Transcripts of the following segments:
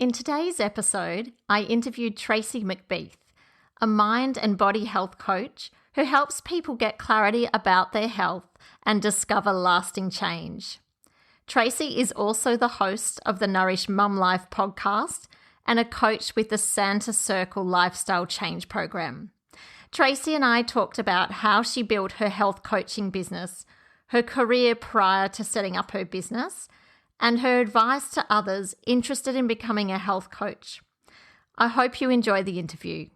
In today's episode, I interviewed Tracey McBeath, a mind and body health coach who helps people get clarity about their health and discover lasting change. Tracey is also the host of the Nourished Mumlife podcast and a coach with the Sante Circle lifestyle change program. Tracey and I talked about how she built her health coaching business, her career prior to setting up her business, and her advice to others interested in becoming a health coach. I hope you enjoy the interview.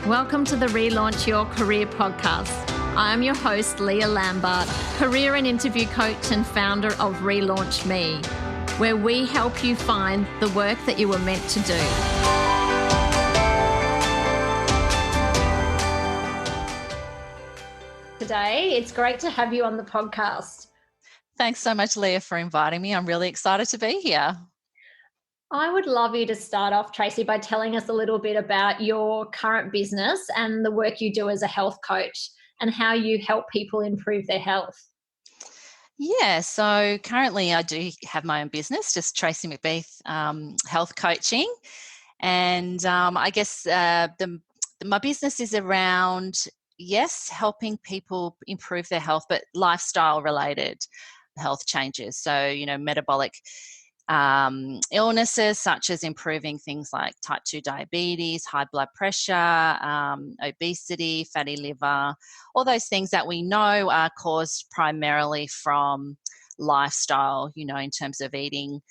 Welcome to the Relaunch Your Career podcast. I am your host, Leah Lambert, career and interview coach and founder of Relaunch Me, where we help you find the work that you were meant to do. Today, it's great to have you on the podcast. Thanks so much, Leah, for inviting me. I'm really excited to be here. I would love you to start off, Tracey, by telling us a little bit about your current business and the work you do as a health coach and how you help people improve their health. Yeah, so currently I do have my own business, just Tracey McBeath Health Coaching. And I guess my business is around, yes, helping people improve their health, but lifestyle-related health changes. So, metabolic illnesses such as improving things like type 2 diabetes, high blood pressure, obesity, fatty liver, all those things that we know are caused primarily from lifestyle, in terms of eating,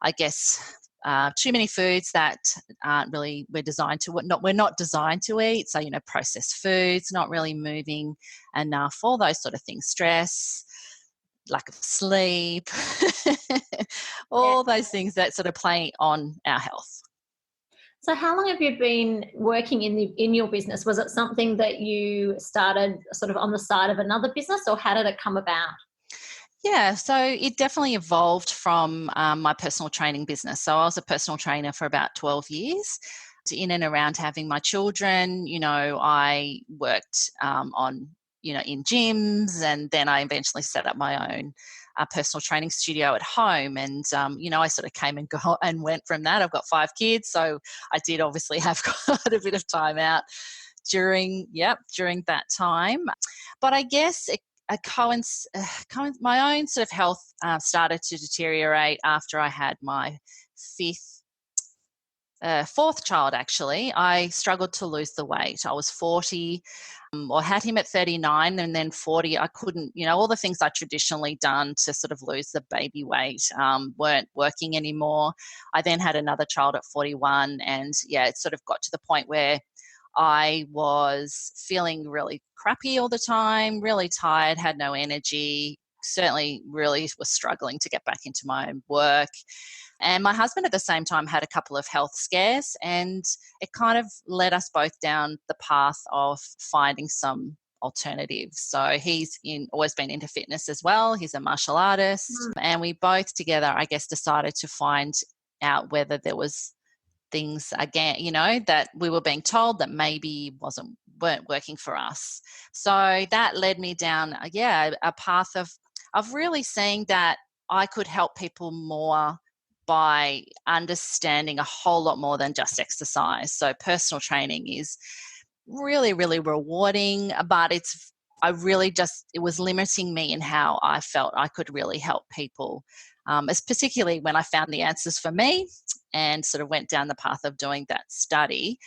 I guess, too many foods that aren't really we're not designed to eat. So, processed foods, not really moving enough, all those sort of things, stress, lack of sleep, all those things that sort of play on our health. So how long have you been working in your business? Was it something that you started sort of on the side of another business, or how did it come about? Yeah, so it definitely evolved from my personal training business. So I was a personal trainer for about 12 years. In and around having my children, I worked in gyms, and then I eventually set up my own personal training studio at home. And, I sort of came and went from that. I've got 5 kids, so I did obviously have quite a bit of time out during that time. But I guess my own sort of health started to deteriorate after I had my fourth child. Actually, I struggled to lose the weight. I was 40, or had him at 39, and then 40. I couldn't, all the things I traditionally done to sort of lose the baby weight weren't working anymore. I then had another child at 41, and it sort of got to the point where I was feeling really crappy all the time, really tired, had no energy, certainly really was struggling to get back into my own work. And my husband at the same time had a couple of health scares, and it kind of led us both down the path of finding some alternatives. So he's always been into fitness as well. He's a martial artist. And we both together, I guess, decided to find out whether there was things, again, that we were being told that maybe weren't working for us. So that led me down, a path of really seeing that I could help people more by understanding a whole lot more than just exercise. So personal training is really, really rewarding, but it was limiting me in how I felt I could really help people. Particularly when I found the answers for me and sort of went down the path of doing that study.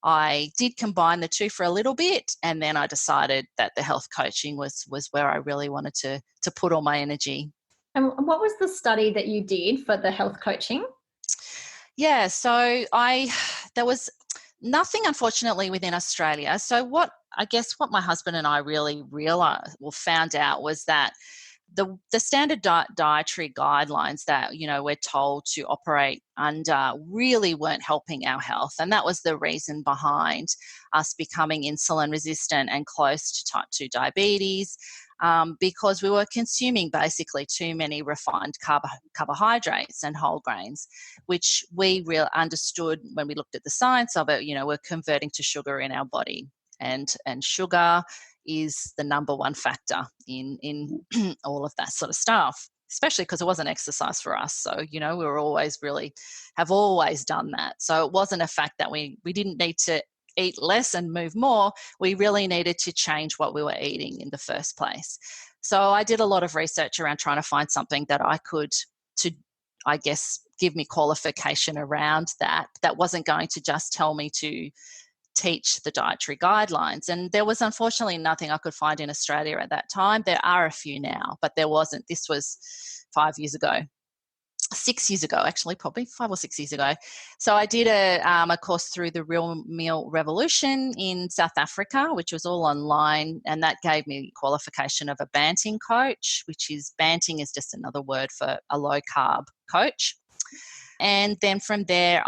I did combine the two for a little bit, and then I decided that the health coaching was where I really wanted to put all my energy. And what was the study that you did for the health coaching? Yeah, so there was nothing, unfortunately, within Australia. So what my husband and I really found out was that the standard dietary guidelines that, we're told to operate under really weren't helping our health. And that was the reason behind us becoming insulin resistant and close to type 2 diabetes, because we were consuming basically too many refined carbohydrates and whole grains, which we understood when we looked at the science of it, we're converting to sugar in our body. And sugar is the number one factor in all of that sort of stuff. especially because it wasn't exercise for us. So, we were always have always done that. So it wasn't a fact that we didn't need to eat less and move more. We really needed to change what we were eating in the first place. So I did a lot of research around trying to find something that I could, to, I guess, give me qualification around that wasn't going to just tell me to teach the dietary guidelines. And there was unfortunately nothing I could find in Australia at that time. There are a few now, but there wasn't. This was 6 years ago, actually, probably 5 or 6 years ago. So I did a course through the Real Meal Revolution in South Africa, which was all online, and that gave me qualification of a Banting coach, Banting is just another word for a low carb coach. And then from there,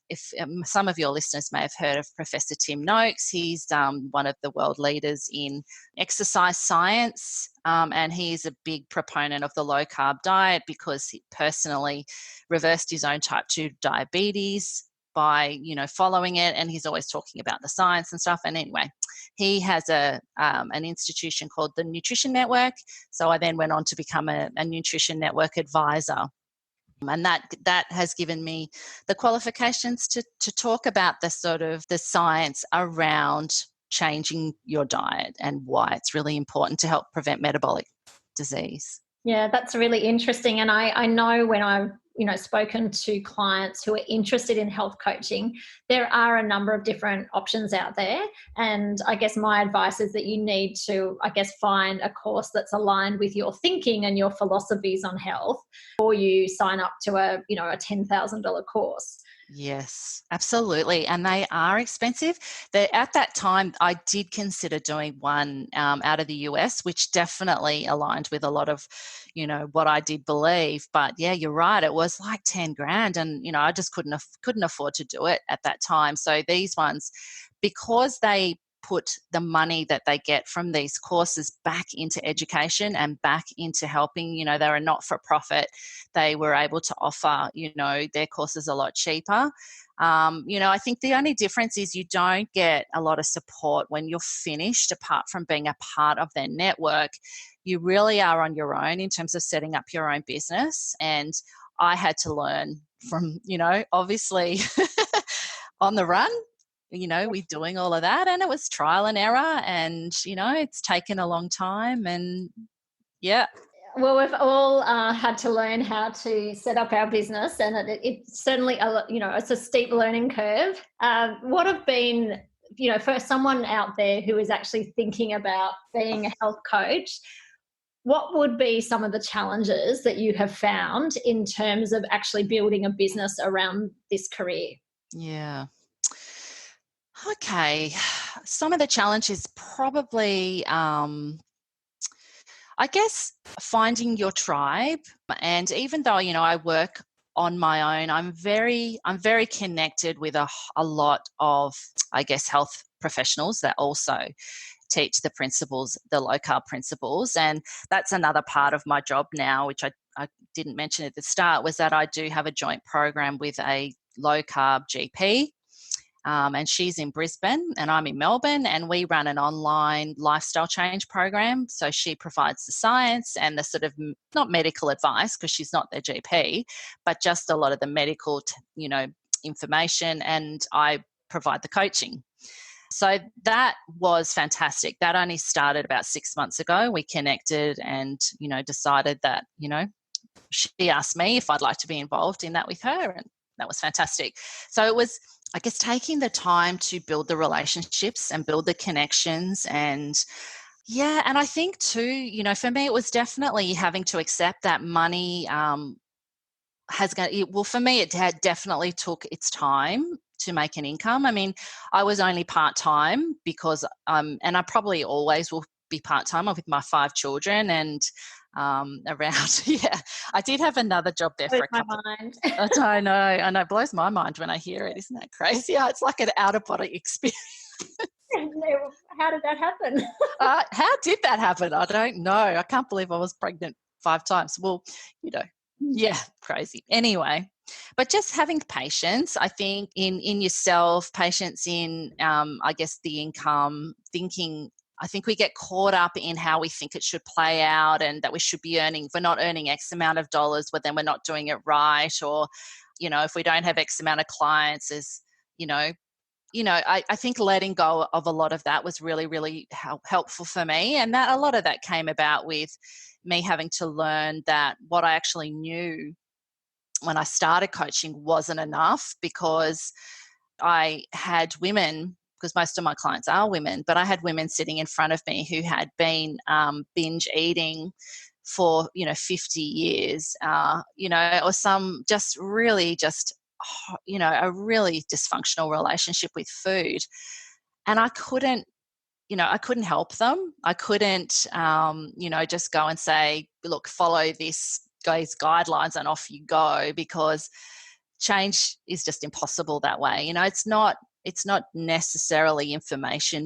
if some of your listeners may have heard of Professor Tim Noakes. He's one of the world leaders in exercise science, and he's a big proponent of the low-carb diet because he personally reversed his own type 2 diabetes by, following it, and he's always talking about the science and stuff. And anyway, he has an institution called the Nutrition Network. So I then went on to become a Nutrition Network advisor. And that has given me the qualifications to talk about the sort of the science around changing your diet and why it's really important to help prevent metabolic disease. Yeah, that's really interesting. And I know when I've, spoken to clients who are interested in health coaching, there are a number of different options out there. And I guess my advice is that you need to, find a course that's aligned with your thinking and your philosophies on health, or you sign up to a $10,000 course. Yes, absolutely. And they are expensive. At that time, I did consider doing one out of the US, which definitely aligned with a lot of, what I did believe. But yeah, you're right. It was like 10 grand. And, I just couldn't afford to do it at that time. So these ones, because they put the money that they get from these courses back into education and back into helping, they're a not-for-profit. They were able to offer, their courses a lot cheaper. I think the only difference is you don't get a lot of support when you're finished, apart from being a part of their network. You really are on your own in terms of setting up your own business. And I had to learn from, obviously on the run. We're doing all of that, and it was trial and error, and it's taken a long time, and yeah. Well, we've all had to learn how to set up our business, and it's certainly it's a steep learning curve. What have been, for someone out there who is actually thinking about being a health coach, what would be some of the challenges that you have found in terms of actually building a business around this career? Yeah. Okay. Some of the challenges probably, I guess, finding your tribe. And even though, I work on my own, I'm very connected with a lot of, I guess, health professionals that also teach the principles, the low carb principles. And that's another part of my job now, which I didn't mention at the start, was that I do have a joint program with a low carb GP. And she's in Brisbane and I'm in Melbourne, and we run an online lifestyle change program. So she provides the science and the sort of, not medical advice because she's not their GP, but just a lot of the medical, information, and I provide the coaching. So that was fantastic. That only started about 6 months ago. We connected and, decided that, she asked me if I'd like to be involved in that with her, and that was fantastic. So it was, I guess, taking the time to build the relationships and build the connections. And yeah, and I think too, for me, it was definitely having to accept that money for me, it had definitely took its time to make an income. I mean, I was only part-time because, and I probably always will be part-time with my 5 children and around, yeah. I did have another job there for a couple of months. I know, it blows my mind when I hear it. Isn't that crazy? Yeah, it's like an out-of-body experience. How did that happen? How did that happen? I don't know. I can't believe I was pregnant 5 times. Well, yeah, crazy. Anyway, but just having patience, I think, in yourself, patience in, I guess, the income, thinking, I think we get caught up in how we think it should play out, and that we should be earning, if we're not earning X amount of dollars, but then we're not doing it right. Or, if we don't have X amount of clients, I think letting go of a lot of that was really, really helpful for me. And that a lot of that came about with me having to learn that what I actually knew when I started coaching wasn't enough, because I had women, because most of my clients are women, but I had women sitting in front of me who had been binge eating for 50 years, or some just really just a really dysfunctional relationship with food. And I couldn't help them. I couldn't just go and say, look, follow these guidelines and off you go, because change is just impossible that way. It's not necessarily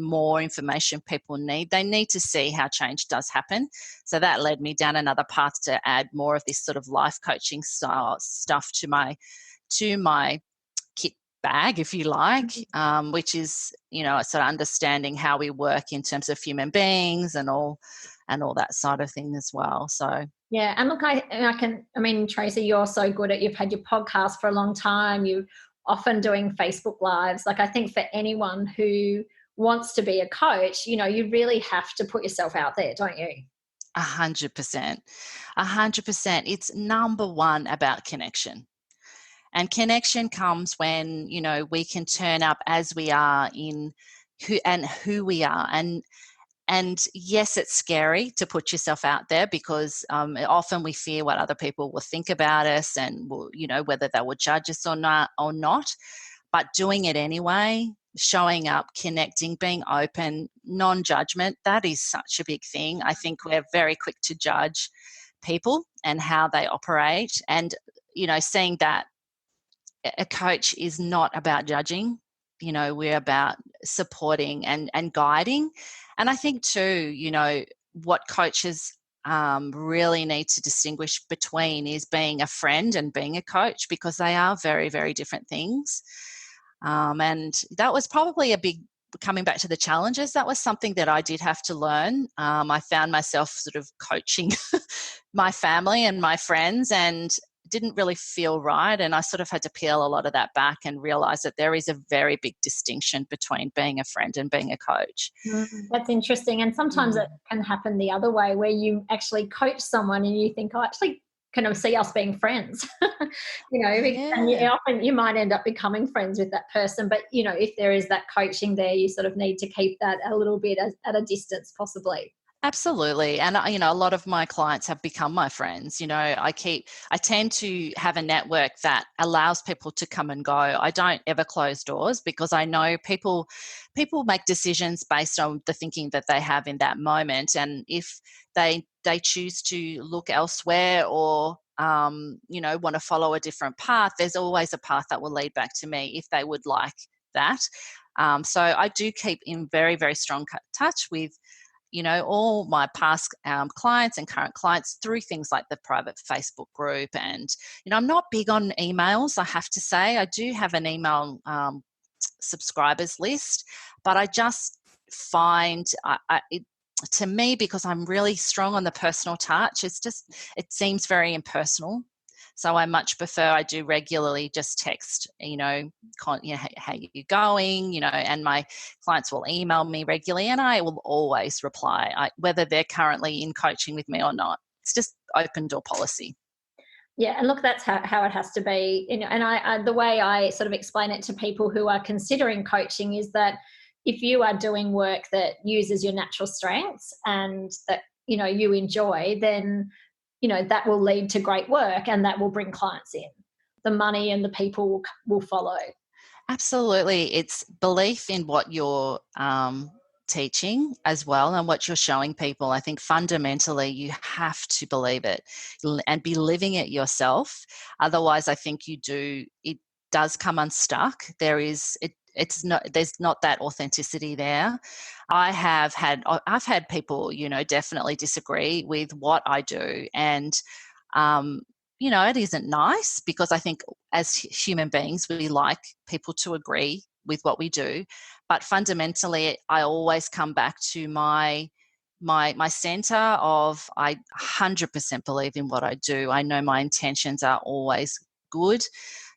more information people need. They need to see how change does happen. So that led me down another path to add more of this sort of life coaching style stuff to my kit bag, if you like, which is, sort of understanding how we work in terms of human beings and all that side of thing as well. So yeah, and look, Tracey, you're so good you've had your podcast for a long time. You're often doing Facebook Lives. Like, I think for anyone who wants to be a coach, you really have to put yourself out there, don't you? 100%. 100%. It's number one about connection. And connection comes when, we can turn up as we are in who we are. And yes, it's scary to put yourself out there, because often we fear what other people will think about us, and whether they will judge us or not. But doing it anyway, showing up, connecting, being open, non-judgment, that is such a big thing. I think we're very quick to judge people and how they operate, and seeing that a coach is not about judging. We're about supporting and guiding. And I think too, what coaches really need to distinguish between is being a friend and being a coach, because they are very, very different things. And that was probably coming back to the challenges, that was something that I did have to learn. I found myself sort of coaching my family and my friends, and didn't really feel right. And I sort of had to peel a lot of that back and realize that there is a very big distinction between being a friend and being a coach. That's interesting. And sometimes it can happen the other way, where you actually coach someone and you think, oh, actually, can I see us being friends? And you might end up becoming friends with that person. But, if there is that coaching there, you sort of need to keep that a little bit at a distance, possibly. Absolutely. And, a lot of my clients have become my friends. I tend to have a network that allows people to come and go. I don't ever close doors, because I know people make decisions based on the thinking that they have in that moment. And if they choose to look elsewhere, or, want to follow a different path, there's always a path that will lead back to me if they would like that. So I do keep in very, very strong touch with all my past clients and current clients through things like the private Facebook group. And, I'm not big on emails, I have to say. I do have an email subscribers list, but I just find to me, because I'm really strong on the personal touch, it seems very impersonal. So I much prefer, I do regularly just text, how you going, and my clients will email me regularly, and I will always reply, whether they're currently in coaching with me or not. It's just open door policy. Yeah, and look, that's how it has to be. And I the way I sort of explain it to people who are considering coaching is that if you are doing work that uses your natural strengths and that you enjoy, then that will lead to great work, and that will bring clients in. The money and the people will follow. Absolutely. It's belief in what you're teaching as well, and what you're showing people. I think fundamentally you have to believe it and be living it yourself. Otherwise, I think it does come unstuck. There's not that authenticity there. I've had people, definitely disagree with what I do, and it isn't nice, because I think as human beings we like people to agree with what we do. But fundamentally, I always come back to my center of, I 100% believe in what I do. I know my intentions are always good.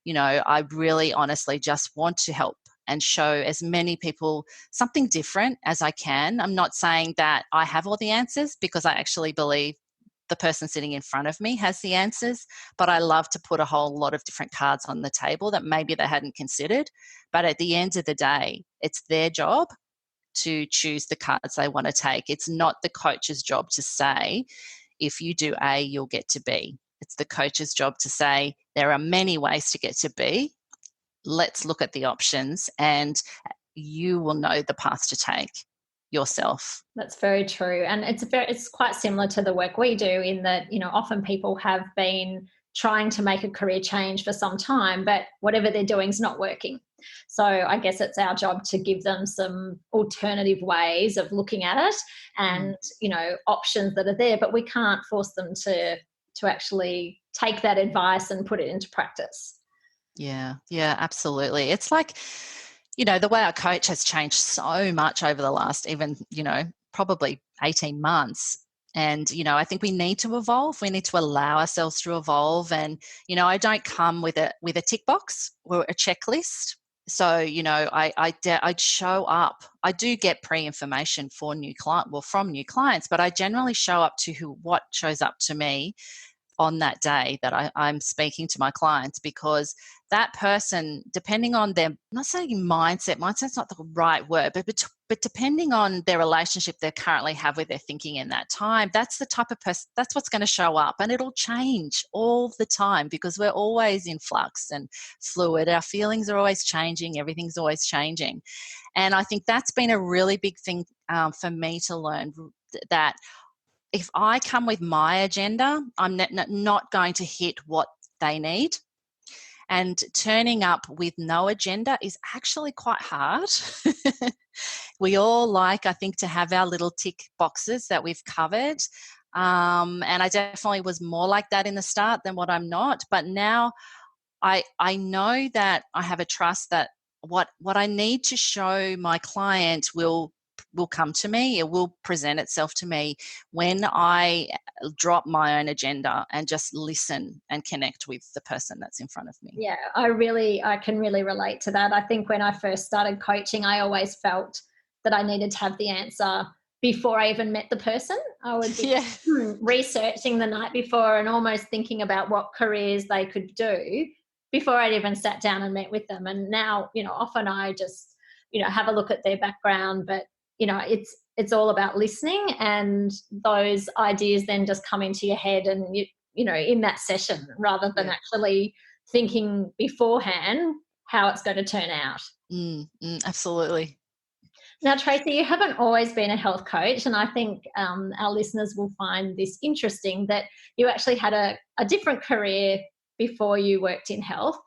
I really honestly just want to help and show as many people something different as I can. I'm not saying that I have all the answers, because I actually believe the person sitting in front of me has the answers, but I love to put a whole lot of different cards on the table that maybe they hadn't considered. But at the end of the day, it's their job to choose the cards they want to take. It's not the coach's job to say, if you do A, you'll get to B. It's the coach's job to say, there are many ways to get to B. Let's look at the options, and you will know the path to take yourself. That's very true. And it's quite similar to the work we do, in that, often people have been trying to make a career change for some time, but whatever they're doing is not working. So I guess it's our job to give them some alternative ways of looking at it, and, options that are there, but we can't force them to actually take that advice and put it into practice. Yeah, absolutely. It's like, the way I coach has changed so much over the last even, probably 18 months. And, I think we need to evolve. We need to allow ourselves to evolve. And, I don't come with a tick box or a checklist. So, I'd show up. I do get pre-information for from new clients, but I generally show up to what shows up to me on that day that I'm speaking to my clients, because that person, depending on their, I'm not saying mindset's not the right word, but depending on their relationship they currently have with their thinking in that time, that's the type of person, that's what's going to show up. And it'll change all the time, because we're always in flux and fluid. Our feelings are always changing. Everything's always changing. And I think that's been a really big thing for me to learn, that if I come with my agenda, I'm not going to hit what they need. And turning up with no agenda is actually quite hard. We all like, I think, to have our little tick boxes that we've covered. And I definitely was more like that in the start than what I'm not. But now I know that I have a trust that what I need to show my client will come to me. It will present itself to me when I drop my own agenda and just listen and connect with the person that's in front of me. Yeah, I can really relate to that. I think when I first started coaching, I always felt that I needed to have the answer before I even met the person. I would be researching the night before and almost thinking about what careers they could do before I'd even sat down and met with them. And now, often I just, have a look at their background, but it's all about listening, and those ideas then just come into your head and in that session, rather than actually thinking beforehand how it's going to turn out. Absolutely. Now, Tracey, you haven't always been a health coach, and I think our listeners will find this interesting, that you actually had a different career before you worked in health.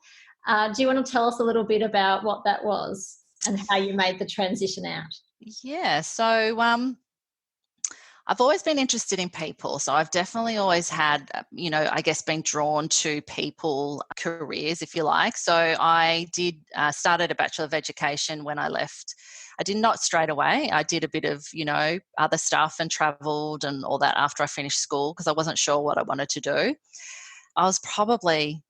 Do you want to tell us a little bit about what that was and how you made the transition out? Yeah, so I've always been interested in people. So I've definitely always had, I guess, been drawn to people careers, if you like. So I did started a Bachelor of Education when I left. I did not straight away. I did a bit of, other stuff and travelled and all that after I finished school, because I wasn't sure what I wanted to do. I was probably,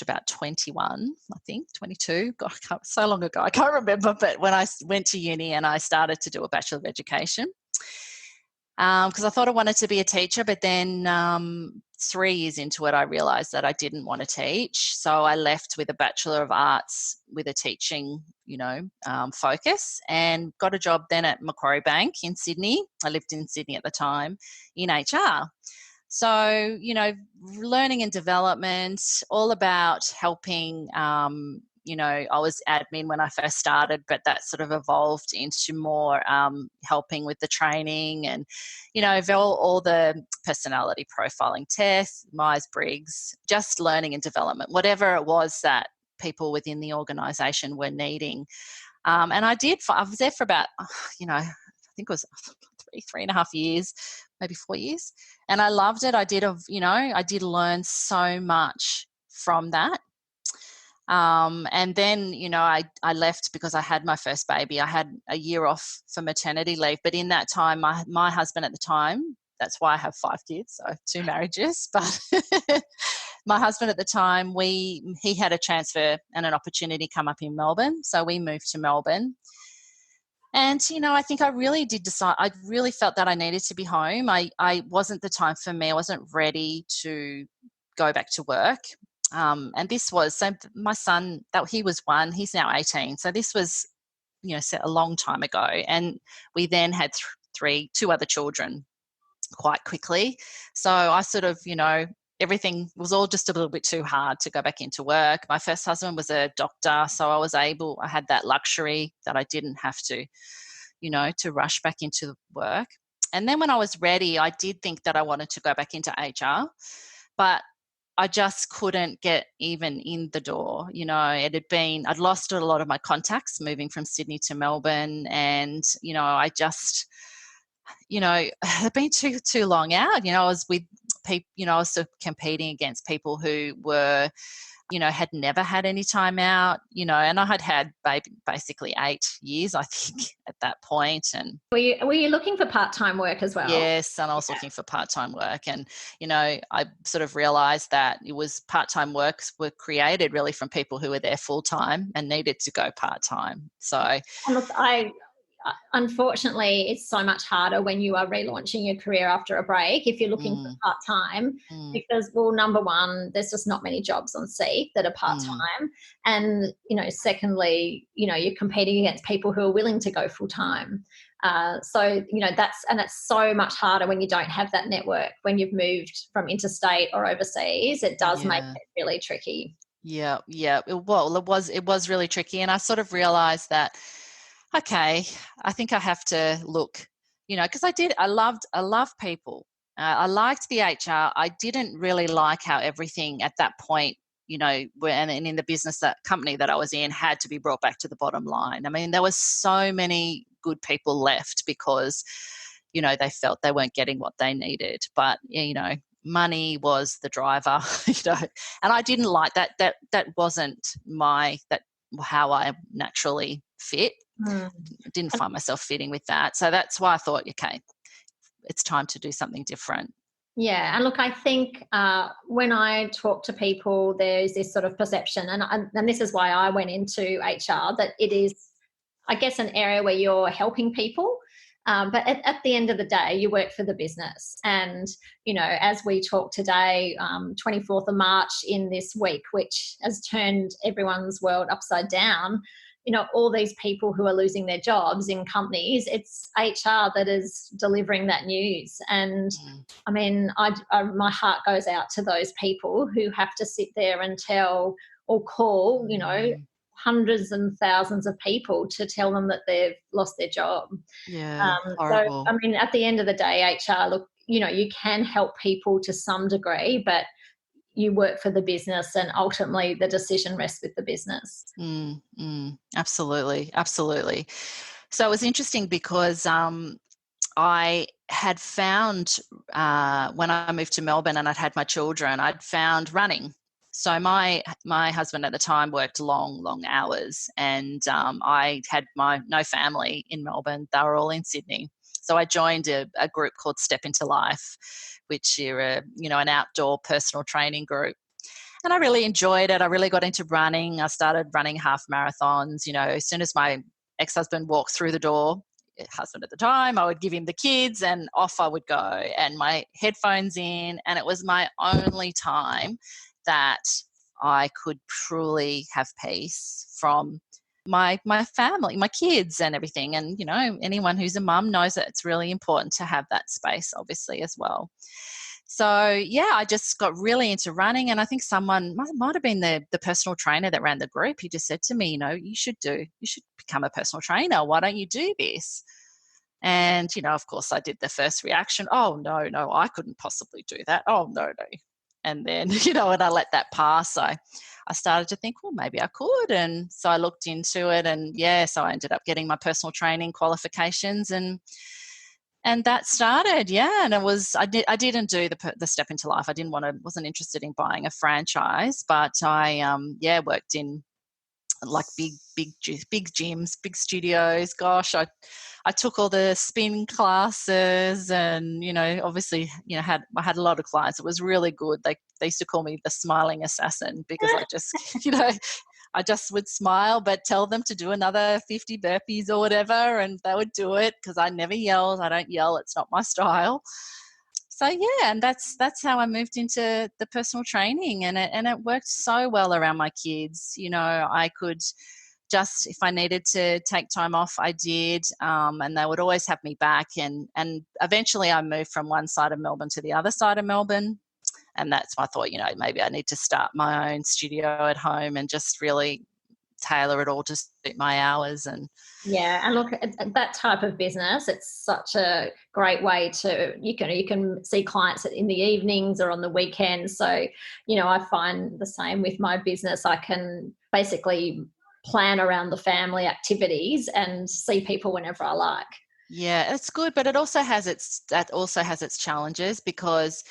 about 21, I think, 22. God, so long ago. I can't remember. But when I went to uni and I started to do a Bachelor of Education, because I thought I wanted to be a teacher, but then 3 years into it, I realised that I didn't want to teach. So I left with a Bachelor of Arts with a teaching, focus, and got a job then at Macquarie Bank in Sydney. I lived in Sydney at the time in HR. So, learning and development, all about helping. I was admin when I first started, but that sort of evolved into more helping with the training and, all the personality profiling tests, Myers-Briggs, just learning and development, whatever it was that people within the organisation were needing. And I was there for about, I think it was 3.5 years, maybe 4 years. And I loved it. I did learn so much from that. And then, I left because I had my first baby. I had a year off for maternity leave. But in that time, my husband at the time, that's why I have 5 kids, so 2 marriages. But my husband at the time, he had a transfer and an opportunity come up in Melbourne. So we moved to Melbourne. And, I think I really did decide, I really felt that I needed to be home. I wasn't the time for me. I wasn't ready to go back to work. And this was, so my son, that he was 1, he's now 18. So this was, set a long time ago. And we then had 2 other children quite quickly. So I sort of, everything was all just a little bit too hard to go back into work. My first husband was a doctor, so I had that luxury that I didn't have to, to rush back into work. And then when I was ready, I did think that I wanted to go back into HR, but I just couldn't get even in the door. I'd lost a lot of my contacts moving from Sydney to Melbourne, and, I just, had been too long out. I was with people, I was sort of competing against people who were, had never had any time out, and I had basically 8 years, I think, at that point. And were you looking for part-time work as well? Yes, and I was looking for part-time work, and I sort of realised that it was part-time works were created really from people who were there full-time and needed to go part-time. So, and look, unfortunately, it's so much harder when you are relaunching your career after a break if you're looking for part-time, because, well, number one, there's just not many jobs on Seek that are part-time. And, secondly, you're competing against people who are willing to go full-time. So, that's so much harder when you don't have that network. When you've moved from interstate or overseas, it does make it really tricky. Yeah. It was really tricky. And I sort of realized that, okay, I think I have to look, because I loved people. I liked the HR. I didn't really like how everything at that point, and in the that company that I was in, had to be brought back to the bottom line. I mean, there was so many good people left because, they felt they weren't getting what they needed. But, money was the driver, and I didn't like that. That wasn't how I naturally fit. Didn't find myself fitting with that. So that's why I thought, okay, it's time to do something different. Yeah. And look, I think when I talk to people, there's this sort of perception, and this is why I went into HR, that it is, I guess, an area where you're helping people. But at the end of the day, you work for the business. And, as we talk today, 24th of March in this week, which has turned everyone's world upside down, all these people who are losing their jobs in companies, it's HR that is delivering that news. And I mean, my heart goes out to those people who have to sit there and tell or call, hundreds and thousands of people to tell them that they've lost their job. Yeah, horrible. So, I mean, at the end of the day, HR, look, you can help people to some degree, but you work for the business, and ultimately the decision rests with the business. Absolutely. So it was interesting because I had found when I moved to Melbourne and I'd had my children, I'd found running. So my husband at the time worked long hours, and I had no family in Melbourne. They were all in Sydney. So I joined a group called Step Into Life, which are an outdoor personal training group. And I really enjoyed it. I really got into running. I started running half marathons. As soon as my ex-husband walked through the door, husband at the time, I would give him the kids and off I would go, and my headphones in, and it was my only time that I could truly have peace from my family, my kids and everything. And, anyone who's a mum knows that it's really important to have that space, obviously, as well. So, yeah, I just got really into running, and I think someone might have been the personal trainer that ran the group. He just said to me, you should become a personal trainer. Why don't you do this? And, of course, I did the first reaction. Oh, no, I couldn't possibly do that. Oh, no. And then, and I let that pass. So I started to think, well, maybe I could. And so I looked into it, and so I ended up getting my personal training qualifications, and And that started, yeah. And I didn't do the step into life. Wasn't interested in buying a franchise, but I, worked in like big gyms, big studios. Gosh, I took all the spin classes, and obviously, I had a lot of clients. It was really good. They used to call me the smiling assassin because I just, I just would smile, but tell them to do another 50 burpees or whatever, and they would do it because I never yelled. I don't yell. It's not my style. So yeah, and that's how I moved into the personal training, and it worked so well around my kids. I could just, if I needed to take time off, I did, and they would always have me back. And eventually, I moved from one side of Melbourne to the other side of Melbourne, and that's why I thought, maybe I need to start my own studio at home and just really tailor it all to suit my hours. And yeah, and look, at that type of business, it's such a great way to, you can see clients in the evenings or on the weekends. So, I find the same with my business. I can basically plan around the family activities and see people whenever I like. Yeah, it's good, but it also has its challenges because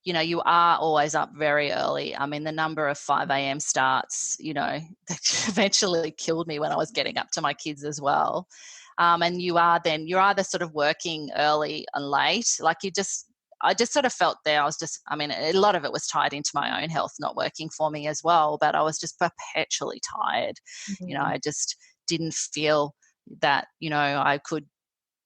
you are always up very early. I mean, the number of 5 a.m. starts, that eventually killed me when I was getting up to my kids as well. And you're either sort of working early and late. I just sort of felt there. A lot of it was tied into my own health not working for me as well, but I was just perpetually tired. Mm-hmm. I just didn't feel that, I could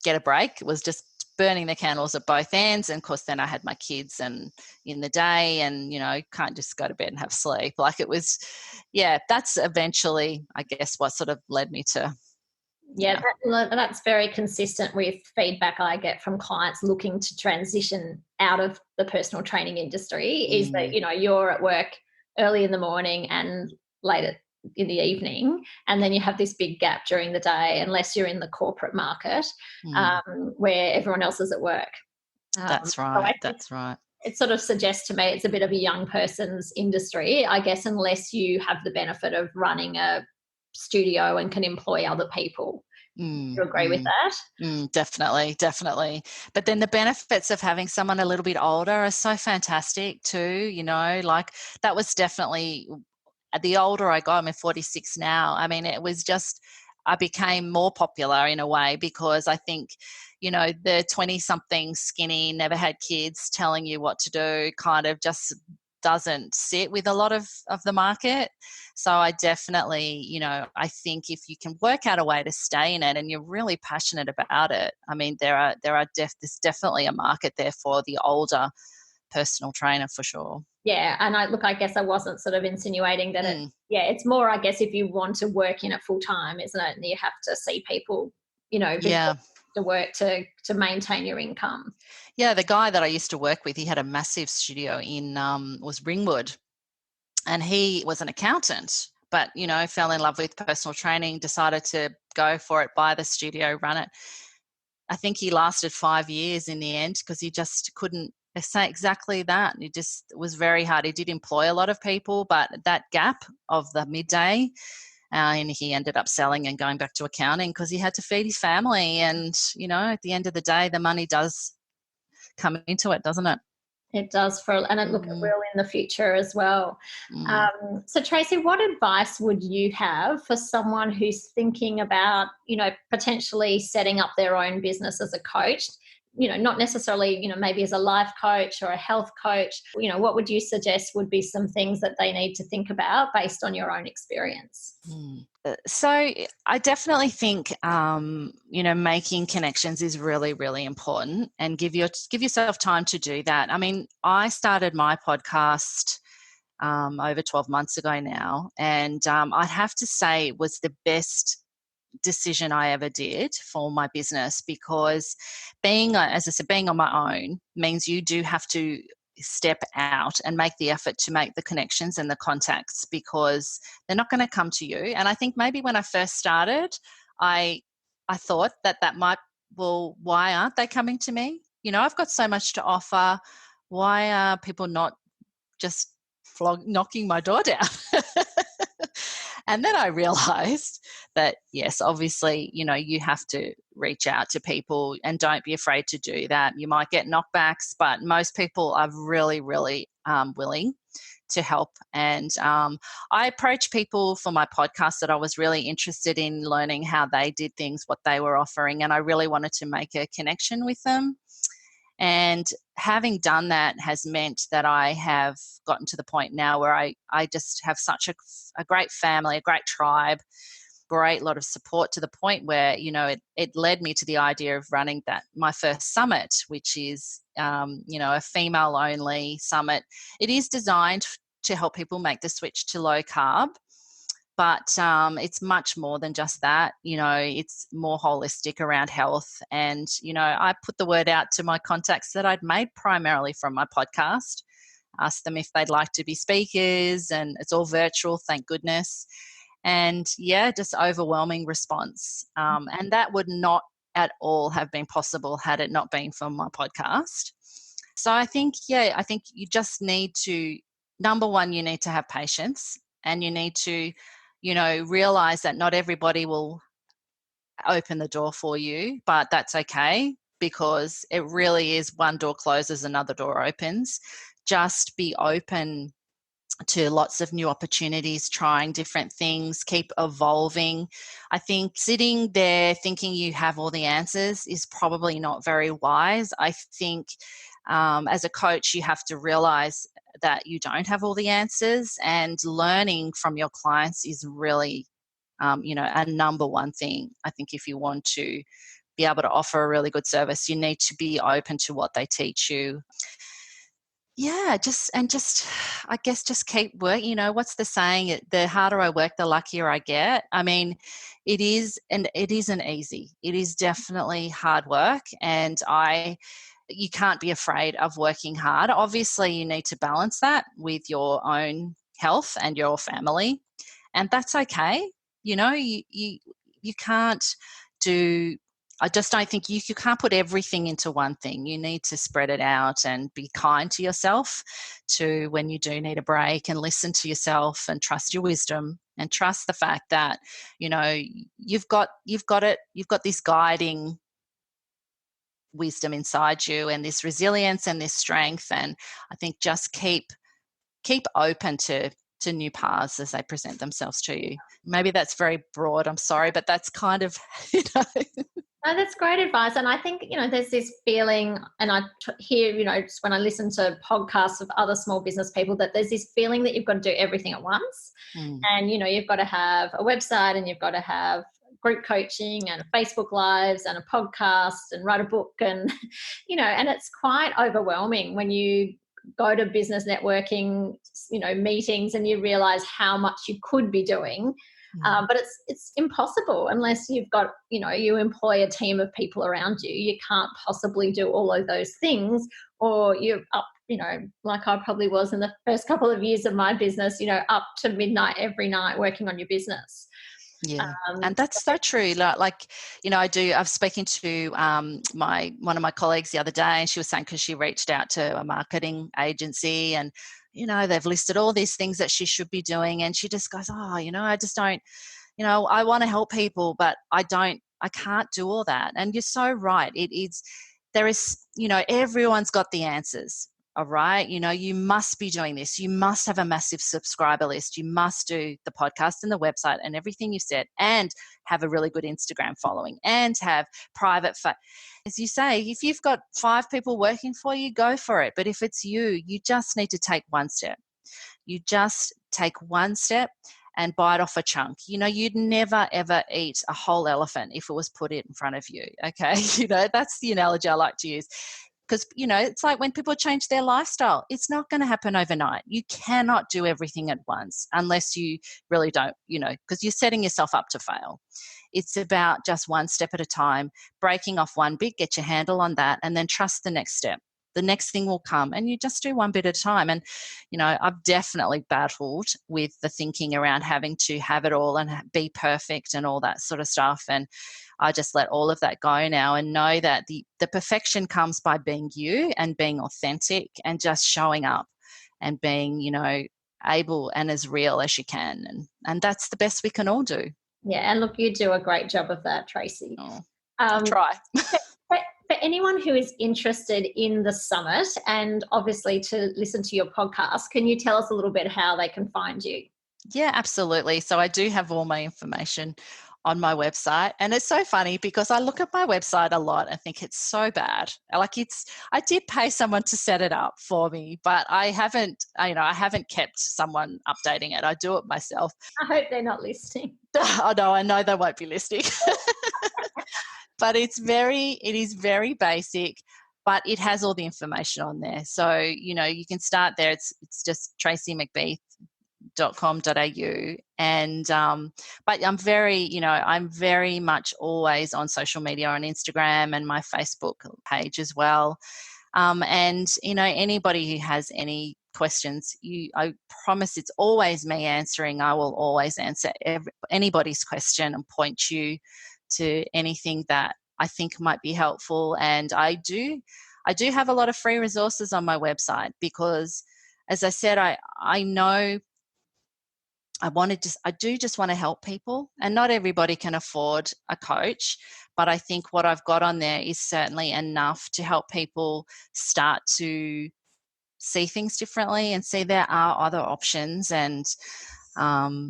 get a break. It was just burning the candles at both ends. And of course, then I had my kids and in the day, and can't just go to bed and have sleep. Like it was, yeah, that's eventually, I guess, what sort of led me to. Yeah, that's very consistent with feedback I get from clients looking to transition out of the personal training industry is that, you're at work early in the morning and late in the evening, and then you have this big gap during the day, unless you're in the corporate market where everyone else is at work. That's right. That's right. It sort of suggests to me it's a bit of a young person's industry, I guess, unless you have the benefit of running a studio and can employ other people. You agree with that? Definitely. But then the benefits of having someone a little bit older are so fantastic too, like that was definitely, the older I got, I'm 46 now. I mean, it was just, I became more popular in a way because I think, the 20-something skinny, never had kids telling you what to do kind of just doesn't sit with a lot of the market. So I definitely, I think if you can work out a way to stay in it and you're really passionate about it, I mean, there's definitely a market there for the older personal trainer for sure. Yeah, and I guess I wasn't sort of insinuating that it's more, I guess, if you want to work in it full time, isn't it? And you have to see people, before to work to maintain your income. Yeah, the guy that I used to work with, he had a massive studio in was Ringwood, and he was an accountant, but fell in love with personal training, decided to go for it, buy the studio, run it. I think he lasted 5 years in the end because he just couldn't say exactly that. It just was very hard. He did employ a lot of people, but that gap of the midday, and he ended up selling and going back to accounting because he had to feed his family. And, at the end of the day, the money does come into it, doesn't it? It does, and it will in the future as well. So Tracey, what advice would you have for someone who's thinking about, potentially setting up their own business as a coach? Not necessarily, maybe as a life coach or a health coach. What would you suggest would be some things that they need to think about based on your own experience? So I definitely think, making connections is really, really important, and give yourself time to do that. I mean, I started my podcast over 12 months ago now, and I'd have to say it was the best decision I ever did for my business because as I said, being on my own means you do have to step out and make the effort to make the connections and the contacts because they're not going to come to you. And I think maybe when I first started, I thought that might, well, why aren't they coming to me? I've got so much to offer. Why are people not just knocking my door down? And then I realized that, yes, obviously, you have to reach out to people, and don't be afraid to do that. You might get knockbacks, but most people are really, really willing to help. And I approached people for my podcast that I was really interested in learning how they did things, what they were offering, and I really wanted to make a connection with them. And having done that has meant that I have gotten to the point now where I just have such a great family, a great tribe, great lot of support, to the point where, it led me to the idea of running my first summit, which is, a female only summit. It is designed to help people make the switch to low carb, but it's much more than just that. It's more holistic around health. And, I put the word out to my contacts that I'd made primarily from my podcast, asked them if they'd like to be speakers, and it's all virtual, thank goodness. And just overwhelming response. And that would not at all have been possible had it not been for my podcast. So I think you just need to, number one, you need to have patience, and you need to, realize that not everybody will open the door for you, but that's okay, because it really is one door closes, another door opens. Just be open to lots of new opportunities, trying different things, keep evolving. I think sitting there thinking you have all the answers is probably not very wise. I think as a coach, you have to realize that you don't have all the answers, and learning from your clients is really, a number one thing. I think if you want to be able to offer a really good service, you need to be open to what they teach you. I guess just keep working. What's the saying? The harder I work, the luckier I get. I mean, it is, and it isn't easy. It is definitely hard work, and you can't be afraid of working hard. Obviously, you need to balance that with your own health and your family, and that's okay. You can't do. I just don't think you can't put everything into one thing. You need to spread it out and be kind to yourself to when you do need a break, and listen to yourself and trust your wisdom, and trust the fact that, you've got this guiding wisdom inside you, and this resilience and this strength. And I think just keep open to new paths as they present themselves to you. Maybe that's very broad, I'm sorry, but that's kind of, No, that's great advice. And I think, there's this feeling, and I hear, just when I listen to podcasts of other small business people, that there's this feeling that you've got to do everything at once. And, you've got to have a website, and you've got to have group coaching and Facebook Lives and a podcast and write a book. And, and it's quite overwhelming when you go to business networking, meetings, and you realize how much you could be doing. But it's impossible unless you've got, you employ a team of people around you. You can't possibly do all of those things, or you're up, like I probably was in the first couple of years of my business, up to midnight every night working on your business. Yeah, and that's so true. I've spoken to one of my colleagues the other day, and she was saying, because she reached out to a marketing agency, and they've listed all these things that she should be doing, and she just goes, I just don't, I want to help people, but I can't do all that. And you're so right. There is, everyone's got the answers. All right. You must be doing this. You must have a massive subscriber list. You must do the podcast and the website and everything you said, and have a really good Instagram following, and have private. As you say, if you've got 5 people working for you, go for it. But if it's you just need to take one step. You just take one step and bite off a chunk. You'd never, ever eat a whole elephant if it was put in front of you. Okay. That's the analogy I like to use. Because, it's like when people change their lifestyle, it's not going to happen overnight. You cannot do everything at once unless you really don't, because you're setting yourself up to fail. It's about just one step at a time, breaking off one bit, get your handle on that, and then trust the next step. The next thing will come, and you just do one bit at a time. And, I've definitely battled with the thinking around having to have it all and be perfect and all that sort of stuff. And I just let all of that go now, and know that the perfection comes by being you and being authentic and just showing up and being, able and as real as you can. And that's the best we can all do. Yeah. And look, you do a great job of that, Tracey. Oh, I'll try. For anyone who is interested in the summit and obviously to listen to your podcast, can you tell us a little bit how they can find you? Yeah, absolutely. So I do have all my information on my website. And it's so funny because I look at my website a lot and think it's so bad. I did pay someone to set it up for me, but I haven't kept someone updating it. I do it myself. I hope they're not listening. Oh no, I know they won't be listening. But it is very basic, but it has all the information on there. So, you can start there. It's just tracymcbeath.com.au. And but I'm very much always on social media, on Instagram and my Facebook page as well. And anybody who has any questions, I promise it's always me answering. I will always answer anybody's question and point you to anything that I think might be helpful. And I do have a lot of free resources on my website because, as I said, I know I do just want to help people, and not everybody can afford a coach, but I think what I've got on there is certainly enough to help people start to see things differently and see there are other options. And so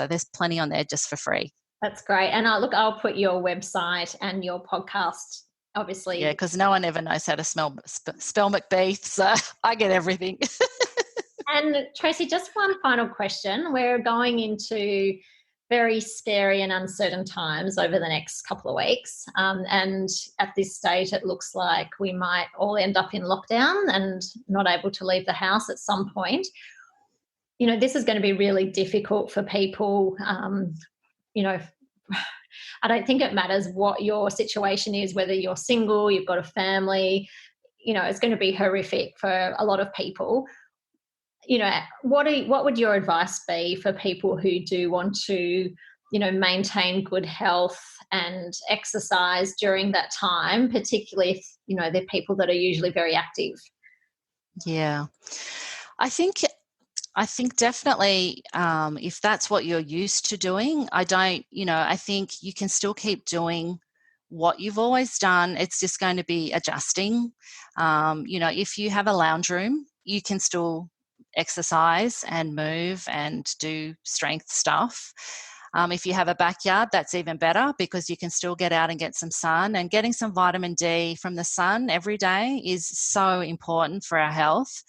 there's plenty on there just for free. That's great. And I'll put your website and your podcast, obviously. Yeah, because no one ever knows how to spell McBeath, so I get everything. And Tracey, just one final question. We're going into very scary and uncertain times over the next couple of weeks. And at this stage, it looks like we might all end up in lockdown and not able to leave the house at some point. This is going to be really difficult for people. I don't think it matters what your situation is, whether you're single, you've got a family, it's going to be horrific for a lot of people. What would your advice be for people who do want to, maintain good health and exercise during that time, particularly if, they're people that are usually very active? Yeah. I think definitely if that's what you're used to doing, I think you can still keep doing what you've always done. It's just going to be adjusting. If you have a lounge room, you can still exercise and move and do strength stuff. If you have a backyard, that's even better because you can still get out and get some sun. And getting some vitamin D from the sun every day is so important for our health.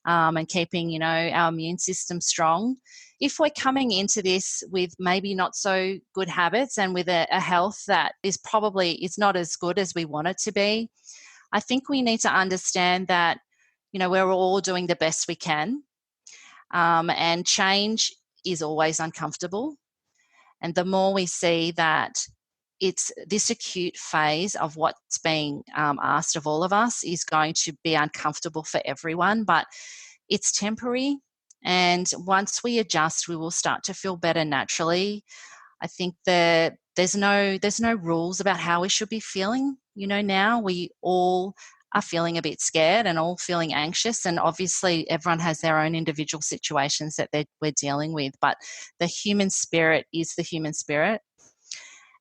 And keeping, our immune system strong. If we're coming into this with maybe not so good habits and with a health that is it's not as good as we want it to be, I think we need to understand that, we're all doing the best we can. And change is always uncomfortable. And the more we see that it's this acute phase of what's being asked of all of us is going to be uncomfortable for everyone, but it's temporary. And once we adjust, we will start to feel better naturally. I think that there's no rules about how we should be feeling. Now we all are feeling a bit scared and all feeling anxious. And obviously everyone has their own individual situations that we're dealing with, but the human spirit is the human spirit.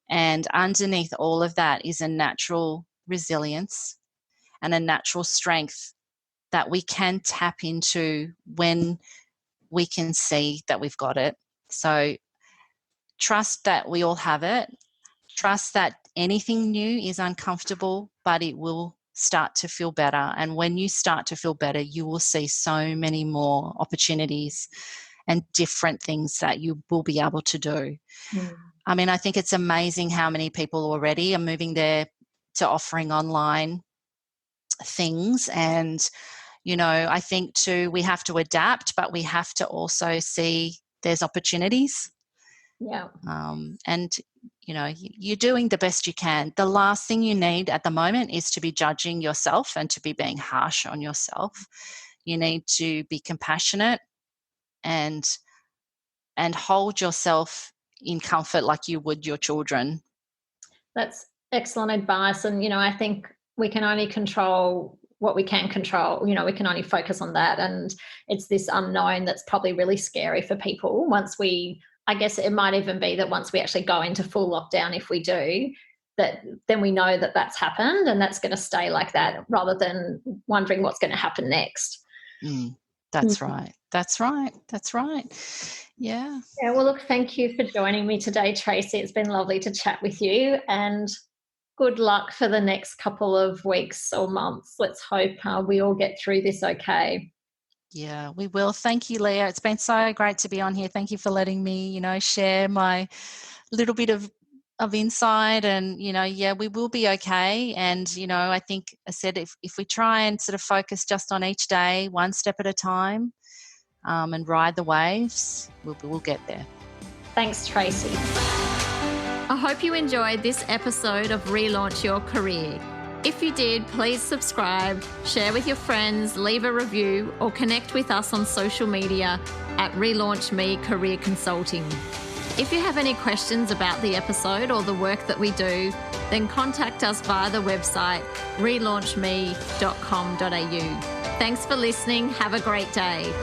And underneath all of that is a natural resilience and a natural strength that we can tap into when we can see that we've got it. So trust that we all have it. Trust that anything new is uncomfortable, but it will start to feel better. And when you start to feel better, you will see so many more opportunities and different things that you will be able to do. I mean, I think it's amazing how many people already are moving there to offering online things. And, I think too, we have to adapt, but we have to also see there's opportunities. Yeah. And, you're doing the best you can. The last thing you need at the moment is to be judging yourself and to be being harsh on yourself. You need to be compassionate and hold yourself in comfort like you would your children. That's excellent advice. And, I think we can only control what we can control. We can only focus on that. And it's this unknown that's probably really scary for people I guess it might even be that once we actually go into full lockdown, if we do, then we know that that's happened and that's going to stay like that, rather than wondering what's going to happen next. That's right. That's right. That's right. Yeah. Yeah. Well, look, thank you for joining me today, Tracey. It's been lovely to chat with you, and good luck for the next couple of weeks or months. Let's hope we all get through this okay. Yeah, we will. Thank you, Leah. It's been so great to be on here. Thank you for letting me, share my little bit of insight, and, we will be okay. And, I think I said, if we try and sort of focus just on each day, one step at a time, and ride the waves, we'll get there. Thanks, Tracey. I hope you enjoyed this episode of Relaunch Your Career. If you did, please subscribe, share with your friends, leave a review, or connect with us on social media at Relaunch Me Career Consulting. If you have any questions about the episode or the work that we do, then contact us via the website relaunchme.com.au. Thanks for listening. Have a great day.